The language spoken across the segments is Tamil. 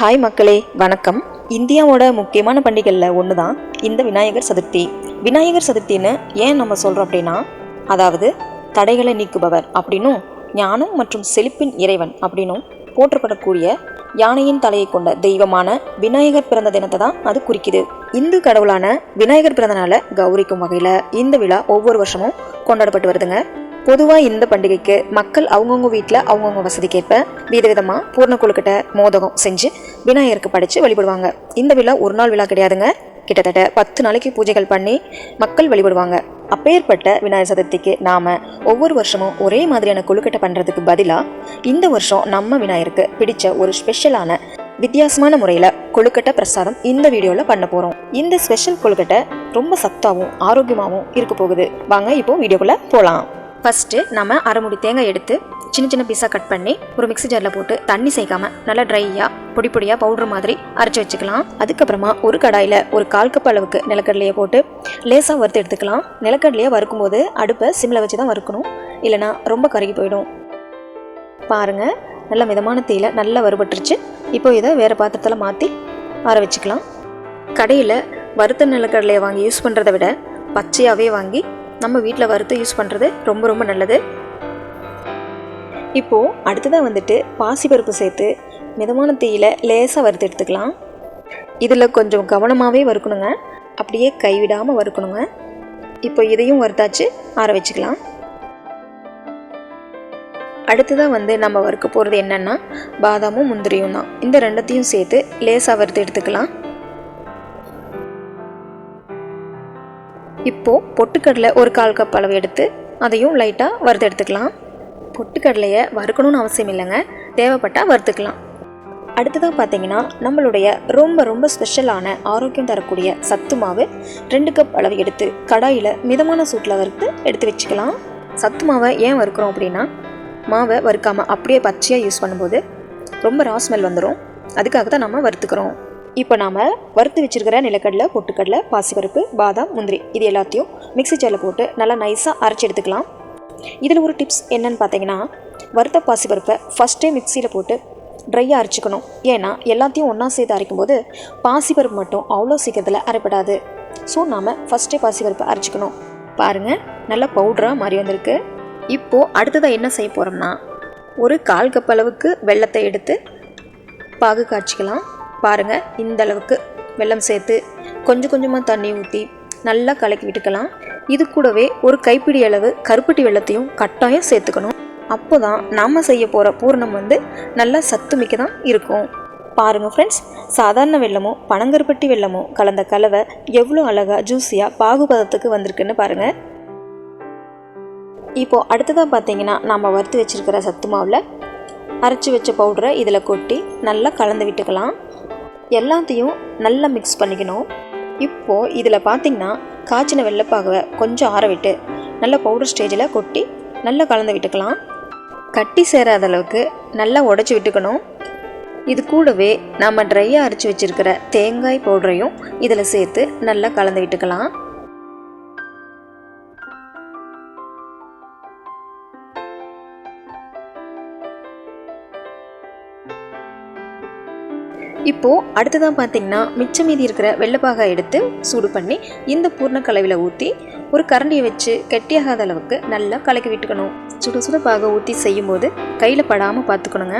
ஹாய் மக்களே, வணக்கம். இந்தியாவோட முக்கியமான பண்டிகைகளில் ஒன்று தான் இந்த விநாயகர் சதுர்த்தி. விநாயகர் சதுர்த்தின்னு ஏன் நம்ம சொல்கிறோம் அப்படின்னா, அதாவது தடைகளை நீக்குபவர் அப்படின்னும் ஞானம் மற்றும் செழிப்பின் இறைவன் அப்படின்னும் போற்றப்படக்கூடிய யானையின் தலையை கொண்ட தெய்வமான விநாயகர் பிறந்த தினத்தை தான் அது குறிக்குது. இந்து கடவுளான விநாயகர் பிறந்த நாளை கௌரிக்கும் வகையில் இந்த விழா ஒவ்வொரு வருஷமும் கொண்டாடப்பட்டு வருதுங்க. பொதுவாக இந்த பண்டிகைக்கு மக்கள் அவங்கவுங்க வீட்டில் அவங்கவுங்க வசதிக்கேற்ப விதவிதமாக பூர்ண கொழுக்கட்டை மோதகம் செஞ்சு விநாயகருக்கு படைச்சு வழிபடுவாங்க. இந்த விழா ஒரு நாள் விழா கிடையாதுங்க. கிட்டத்தட்ட 10 நாளைக்கு பூஜைகள் பண்ணி மக்கள் வழிபடுவாங்க. அப்பேற்பட்ட விநாயகர் சதுர்த்திக்கு நாம ஒவ்வொரு வருஷமும் ஒரே மாதிரியான கொழுக்கட்டை பண்ணுறதுக்கு பதிலாக இந்த வருஷம் நம்ம விநாயகருக்கு பிடிச்ச ஒரு ஸ்பெஷலான வித்தியாசமான முறையில் கொழுக்கட்டை பிரசாதம் இந்த வீடியோவில் பண்ண போகிறோம். இந்த ஸ்பெஷல் கொழுக்கட்டை ரொம்ப சத்தாகவும் ஆரோக்கியமாகவும் இருக்க போகுது. வாங்க இப்போ வீடியோக்குள்ளே போகலாம். ஃபஸ்ட்டு நம்ம அரை முடி தேங்காய் எடுத்து சின்ன சின்ன பீஸாக கட் பண்ணி ஒரு மிக்ஸி ஜாரில் போட்டு தண்ணி சேர்க்காமல் நல்லா ட்ரையாக பொடி பொடியாக பவுடர் மாதிரி அரைச்சி வச்சுக்கலாம். அதுக்கப்புறமா ஒரு கடாயில் ஒரு 1/4 கப் அளவுக்கு நிலக்கடலையை போட்டு லேசாக வறுத்து எடுத்துக்கலாம். நிலக்கடலையை வறுக்கும்போது அடுப்பை சிம்மில் வச்சு தான் வறுக்கணும், இல்லைனா ரொம்ப கருகி போயிடும். பாருங்கள், நல்ல மிதமான தீயில நல்லா வறுபட்டுருச்சு. இப்போ இதை வேறு பாத்திரத்தில் மாற்றி ஆற வச்சுக்கலாம். கடையில் வறுத்த நிலக்கடலையை வாங்கி யூஸ் பண்ணுறதை விட பச்சையாகவே வாங்கி நம்ம வீட்டில் வறுத்து யூஸ் பண்ணுறது ரொம்ப ரொம்ப நல்லது. இப்போது அடுத்ததாக வந்துட்டு பாசிப்பருப்பு சேர்த்து மிதமான தீயில லேசாக வறுத்து எடுத்துக்கலாம். இதில் கொஞ்சம் கவனமாகவே வறுக்கணுங்க, அப்படியே கைவிடாமல் வறுக்கணுங்க. இப்போ இதையும் வறுத்தாச்சு, ஆற வச்சுக்கலாம். அடுத்ததாக நம்ம வறுக்க போகிறது என்னென்னா பாதாமும் முந்திரியும் தான். இந்த ரெண்டத்தையும் சேர்த்து லேசாக வறுத்து எடுத்துக்கலாம். இப்போது பொட்டுக்கடலை ஒரு 1/4 கப் அளவு எடுத்து அதையும் லைட்டாக வறுத்து எடுத்துக்கலாம். பொட்டுக்கடலையை வறுக்கணும்னு அவசியம் இல்லைங்க, தேவைப்பட்டால் வறுத்துக்கலாம். அடுத்ததாக பார்த்தீங்கன்னா நம்மளுடைய ரொம்ப ரொம்ப ஸ்பெஷலான ஆரோக்கியம் தரக்கூடிய சத்து மாவு 2 கப் அளவு எடுத்து கடாயில் மிதமான சூட்டில் வறுத்து எடுத்து வச்சுக்கலாம். சத்து மாவை ஏன் வறுக்கிறோம் அப்படின்னா, மாவை வறுக்காமல் அப்படியே பச்சையாக யூஸ் பண்ணும்போது ரொம்ப ரா ஸ்மெல் வந்துடும். அதுக்காக தான் நம்ம வறுத்துக்கிறோம். இப்போ நாம் வறுத்து வச்சுருக்கிற நிலக்கடலை, பொட்டுக்கடலை, பாசிப்பருப்பு, பாதாம், முந்திரி இது எல்லாத்தையும் மிக்ஸி ஜாரில் போட்டு நல்லா நைஸாக அரைச்சி எடுத்துக்கலாம். இதில் ஒரு டிப்ஸ் என்னன்னு பார்த்தீங்கன்னா, வறுத்த பாசிப்பருப்பை ஃபஸ்ட்டே மிக்சியில் போட்டு ட்ரையாக அரைச்சிக்கணும். ஏன்னா எல்லாத்தையும் ஒன்றா சேர்த்து அரைக்கும்போது பாசிப்பருப்பு மட்டும் அவ்வளோ சீக்கிரத்தில் அரைப்படாது. ஸோ நாம் ஃபஸ்ட்டே பாசிப்பருப்பை அரைச்சிக்கணும். பாருங்கள், நல்லா பவுடராக மாறி வந்திருக்கு. இப்போது அடுத்ததாக என்ன செய்ய போகிறோம்னா, ஒரு 1/4 கப் அளவுக்கு வெல்லத்தை எடுத்து பாகு காய்ச்சிக்கலாம். பாருங்கள், இந்த அளவுக்கு வெல்லம் சேர்த்து கொஞ்சம் கொஞ்சமாக தண்ணி ஊற்றி நல்லா கலக்கி விட்டுக்கலாம். இது கூடவே ஒரு கைப்பிடி அளவு கருப்பட்டி வெல்லத்தையும் கட்டாயம் சேர்த்துக்கணும். அப்போ தான் நாம் செய்ய போகிற பூரணம் நல்லா சத்து மிக்க தான் இருக்கும். பாருங்கள் ஃப்ரெண்ட்ஸ், சாதாரண வெல்லமோ பனங்கருப்பட்டி வெல்லமோ கலந்த கலவை எவ்வளோ அழகாக ஜூஸியாக பாகுபதத்துக்கு வந்திருக்குன்னு பாருங்கள். இப்போது அடுத்ததாக பார்த்தீங்கன்னா, நாம் வறுத்து வச்சுருக்கிற சத்து மாவில் அரைச்சி வச்ச பவுடரை இதில் கொட்டி நல்லா கலந்து விட்டுக்கலாம். எல்லாத்தையும் நல்லா மிக்ஸ் பண்ணிக்கணும். இப்போது இதில் பார்த்திங்கன்னா காய்ச்சின வெள்ளைப்பாகவை கொஞ்சம் ஆற விட்டு நல்ல பவுடர் ஸ்டேஜில் கொட்டி நல்லா கலந்து விட்டுக்கலாம். கட்டி சேராத அளவுக்கு நல்லா உடச்சி விட்டுக்கணும். இது கூடவே நாம் ட்ரையாக அரைச்சி வச்சுருக்கிற தேங்காய் பவுடரையும் இதில் சேர்த்து நல்லா கலந்து விட்டுக்கலாம். இப்போது அடுத்ததான் பார்த்திங்கன்னா, மிச்சம் மீதி இருக்கிற வெள்ளைப்பாகை எடுத்து சூடு பண்ணி இந்த பூர்ண கலவையில் ஊற்றி ஒரு கரண்டியை வச்சு கெட்டியாகாத அளவுக்கு நல்லா கலக்கி விட்டுக்கணும். சுட சுட பாகை ஊற்றி செய்யும்போது கையில் படாமல் பார்த்துக்கணுங்க.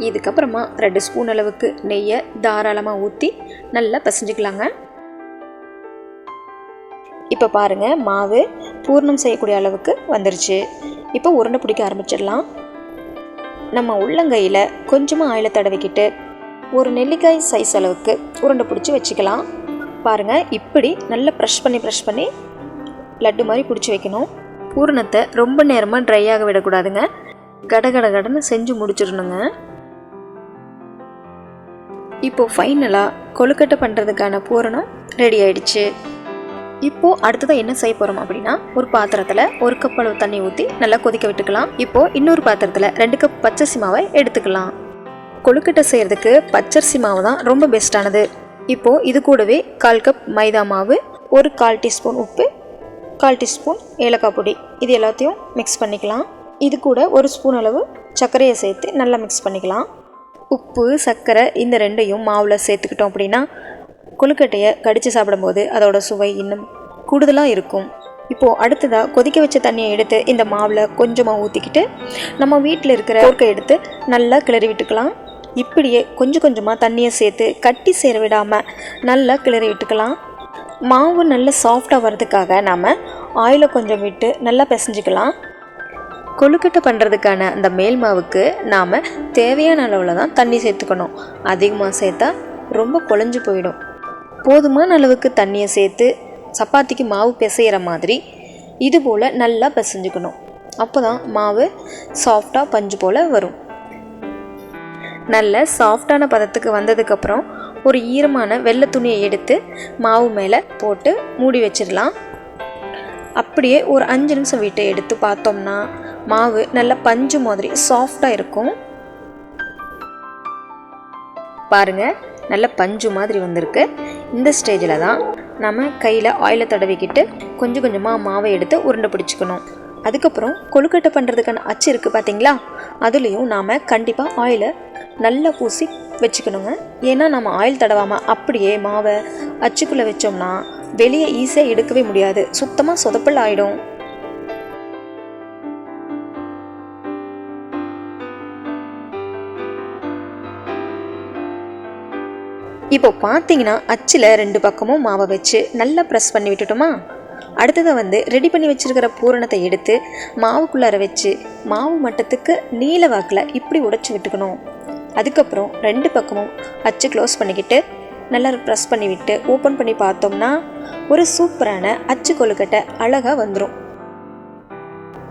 இதுக்கப்புறமா 2 ஸ்பூன் அளவுக்கு நெய்யை தாராளமாக ஊற்றி நல்லா பிசைஞ்சிக்கலாங்க. இப்போ பாருங்கள், மாவு பூர்ணம் செய்யக்கூடிய அளவுக்கு வந்துருச்சு. இப்போ உருண்டை பிடிக்க ஆரம்பிச்சிடலாம். நம்ம உள்ளங்கையில் கொஞ்சமாக ஆயிலை தடவிக்கிட்டு ஒரு நெல்லிக்காய் சைஸ் அளவுக்கு உருண்டை பிடிச்சி வச்சுக்கலாம். பாருங்கள், இப்படி நல்லா ப்ரெஷ் பண்ணி லட்டு மாதிரி பிடிச்சி வைக்கணும். பூரணத்தை ரொம்ப நேரமாக ட்ரையாக விடக்கூடாதுங்க, கடன்னு செஞ்சு முடிச்சிடணுங்க. இப்போது ஃபைனலாக கொழுக்கட்டை பண்ணுறதுக்கான பூரணம் ரெடி ஆயிடுச்சு. இப்போது அடுத்ததாக என்ன செய்ய போகிறோம் அப்படின்னா, ஒரு பாத்திரத்தில் 1 கப் அளவு தண்ணி ஊற்றி நல்லா கொதிக்க விட்டுக்கலாம். இப்போது இன்னொரு பாத்திரத்தில் 2 கப் பச்சரிசி மாவை எடுத்துக்கலாம். கொழுக்கட்டை செய்கிறதுக்கு பச்சரிசி மாவு தான் ரொம்ப பெஸ்ட்டானது. இப்போது இது கூடவே 1/4 கப் மைதா மாவு, ஒரு 1/4 டீஸ்பூன் உப்பு, 1/4 டீஸ்பூன் ஏலக்காய் பொடி இது எல்லாத்தையும் மிக்ஸ் பண்ணிக்கலாம். இது கூட 1 ஸ்பூன் அளவு சர்க்கரையை சேர்த்து நல்லா மிக்ஸ் பண்ணிக்கலாம். உப்பு சர்க்கரை இந்த ரெண்டையும் மாவில் சேர்த்துக்கிட்டோம் அப்படின்னா கொழுக்கட்டையை கடித்து சாப்பிடும்போது அதோட சுவை இன்னும் கூடுதலாக இருக்கும். இப்போது அடுத்ததாக கொதிக்க வச்ச தண்ணியை எடுத்து இந்த மாவில் கொஞ்சமாக ஊற்றிக்கிட்டு நம்ம வீட்டில் இருக்கிற கோர்க்கை எடுத்து நல்லா கிளறி விட்டுக்கலாம். இப்படியே கொஞ்சம் கொஞ்சமாக தண்ணியை சேர்த்து கட்டி சேர விடாமல் நல்லா கிளறி விட்டுக்கலாம். மாவு நல்லா சாஃப்டாக வர்றதுக்காக நாம் ஆயிலை கொஞ்சம் விட்டு நல்லா பிசைஞ்சிக்கலாம். கொழுக்கட்டை பண்ணுறதுக்கான அந்த மேல் மாவுக்கு நாம் தேவையான அளவில் தான் தண்ணி சேர்த்துக்கணும். அதிகமாக சேர்த்தா ரொம்ப குழஞ்சி போயிடும். போதுமான அளவுக்கு தண்ணியை சேர்த்து சப்பாத்திக்கு மாவு பிசைகிற மாதிரி இது போல் நல்லா பிசைஞ்சுக்கணும். அப்போ தான் மாவு சாஃப்டாக பஞ்சு போல் வரும். நல்ல சாஃப்டான பதத்துக்கு வந்ததுக்கப்புறம் ஒரு ஈரமான வெள்ளை துணியை எடுத்து மாவு மேலே போட்டு மூடி வச்சிடலாம். அப்படியே ஒரு 5 நிமிஷம் விட்டு எடுத்து பார்த்தோம்னா மாவு நல்ல பஞ்சு மாதிரி சாஃப்டாக இருக்கும். பாருங்கள், நல்ல பஞ்சு மாதிரி வந்திருக்கு. இந்த ஸ்டேஜில் தான் நம்ம கையில் ஆயிலை தடவிக்கிட்டு கொஞ்சம் கொஞ்சமாக மாவை எடுத்து உருண்டை பிடிச்சிக்கணும். அதுக்கப்புறம் கொழுக்கட்டை பண்ணுறதுக்கான அச்சு இருக்குது பார்த்தீங்களா, அதுலேயும் நாம் கண்டிப்பாக ஆயிலை நல்லா பூசி வச்சுக்கணுங்க. ஏன்னா நம்ம ஆயில் தடவாமல் அப்படியே மாவை அச்சுக்குள்ளே வச்சோம்னா வெளியே ஈஸியாக எடுக்கவே முடியாது, சுத்தமாக சொதப்பல் ஆகிடும். இப்போ பார்த்தீங்கன்னா அச்சில் 2 பக்கமும் மாவை வச்சு நல்லா ப்ரெஸ் பண்ணி விட்டுட்டோமா. அடுத்ததை ரெடி பண்ணி வச்சுருக்கிற பூரணத்தை எடுத்து மாவுக்குள்ளார வச்சு மாவு மட்டத்துக்கு நீல வாக்கில் இப்படி உடைச்சி விட்டுக்கணும். அதுக்கப்புறம் 2 பக்கமும் அச்சு க்ளோஸ் பண்ணிக்கிட்டு நல்லா ப்ரெஸ் பண்ணி விட்டு ஓப்பன் பண்ணி பார்த்தோம்னா ஒரு சூப்பரான அச்சு கொழுக்கட்டை அழகாக வந்துடும்.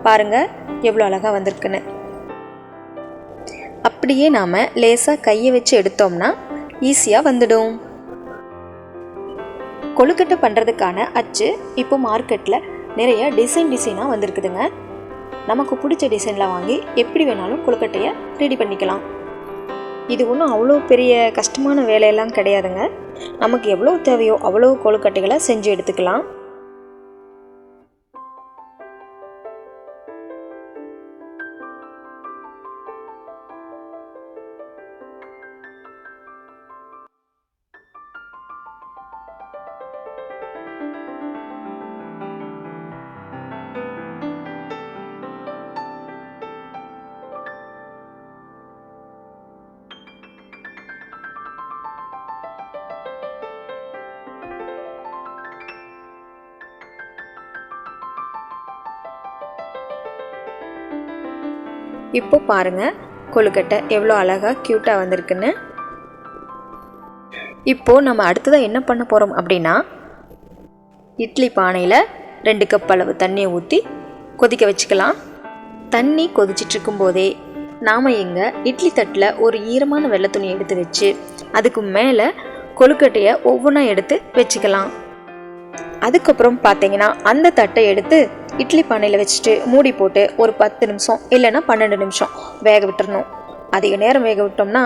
பாருங்கள் எவ்வளோ அழகாக வந்திருக்குன்னு. அப்படியே நாம் லேசாக கையை வச்சு எடுத்தோம்னா ஈஸியாக வந்துடும். கொழுக்கட்டை பண்ணுறதுக்கான அச்சு இப்போ மார்க்கெட்டில் நிறைய டிசைனாக வந்திருக்குதுங்க. நமக்கு பிடிச்ச டிசைனில் வாங்கி எப்படி வேணாலும் கொழுக்கட்டையை ரெடி பண்ணிக்கலாம். இது ஒன்றும் அவ்வளோ பெரிய கஷ்டமான வேலையெல்லாம் கிடையாதுங்க. நமக்கு எவ்வளோ தேவையோ அவ்வளோ கொழுக்கட்டைகளை செஞ்சு எடுத்துக்கலாம். இப்போ பாருங்கள் கொழுக்கட்டை எவ்வளோ அழகாக க்யூட்டாக வந்திருக்குன்னு. இப்போது நம்ம அடுத்ததாக என்ன பண்ண போகிறோம் அப்படின்னா, இட்லி பானையில் 2 கப் அளவு தண்ணியை ஊற்றி கொதிக்க வச்சுக்கலாம். தண்ணி கொதிச்சிட்ருக்கும் போதே நாம் எங்கள் இட்லி தட்டில் ஒரு ஈரமான வெள்ளை துணி எடுத்து வச்சு அதுக்கு மேலே கொழுக்கட்டையை ஒவ்வொன்றா எடுத்து வச்சுக்கலாம். அதுக்கப்புறம் பார்த்தீங்கன்னா அந்த தட்டை எடுத்து இட்லி பானையில் வச்சுட்டு மூடி போட்டு ஒரு 10 நிமிஷம் இல்லைன்னா 12 நிமிஷம் வேக விட்டுறணும். அதிக நேரம் வேக விட்டோம்னா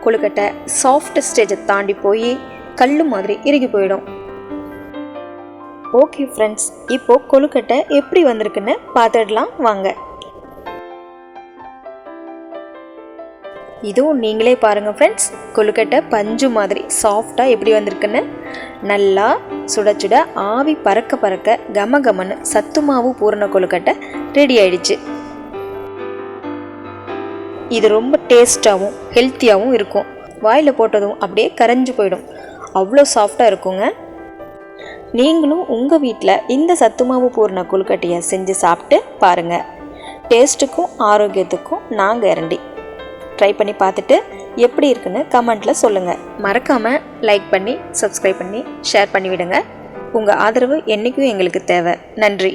கொழுக்கட்டை சாஃப்ட் ஸ்டேஜை தாண்டி போய் கல் மாதிரி இறுகி போயிடும். ஓகே ஃப்ரெண்ட்ஸ், இப்போது கொழுக்கட்டை எப்படி வந்திருக்குன்னு பார்த்துடலாம் வாங்க. இதுவும் நீங்களே பாருங்கள் ஃப்ரெண்ட்ஸ், கொழுக்கட்டை பஞ்சு மாதிரி சாஃப்டாக எப்படி வந்திருக்குன்னு. நல்லா சுட சுட ஆவி பறக்க பறக்க கம கமன்னு சத்து மாவு பூரண கொழுக்கட்டை ரெடி ஆயிடுச்சு. இது ரொம்ப டேஸ்டாகவும் ஹெல்த்தியாகவும் இருக்கும். வாயில் போட்டதும் அப்படியே கரைஞ்சு போயிடும், அவ்வளோ சாஃப்டாக இருக்குங்க. நீங்களும் உங்கள் வீட்டில் இந்த சத்து மாவு பூரண கொழுக்கட்டையை செஞ்சு சாப்பிட்டு பாருங்கள். டேஸ்ட்டுக்கும் ஆரோக்கியத்துக்கும் நான் கேரண்டி. ட்ரை பண்ணி பார்த்துட்டு எப்படி இருக்குன்னு கமெண்ட்டில் சொல்லுங்கள். மறக்காமல் லைக் பண்ணி சப்ஸ்கிரைப் பண்ணி ஷேர் பண்ணிவிடுங்க. உங்கள் ஆதரவு என்றைக்கும் எங்களுக்கு தேவை. நன்றி.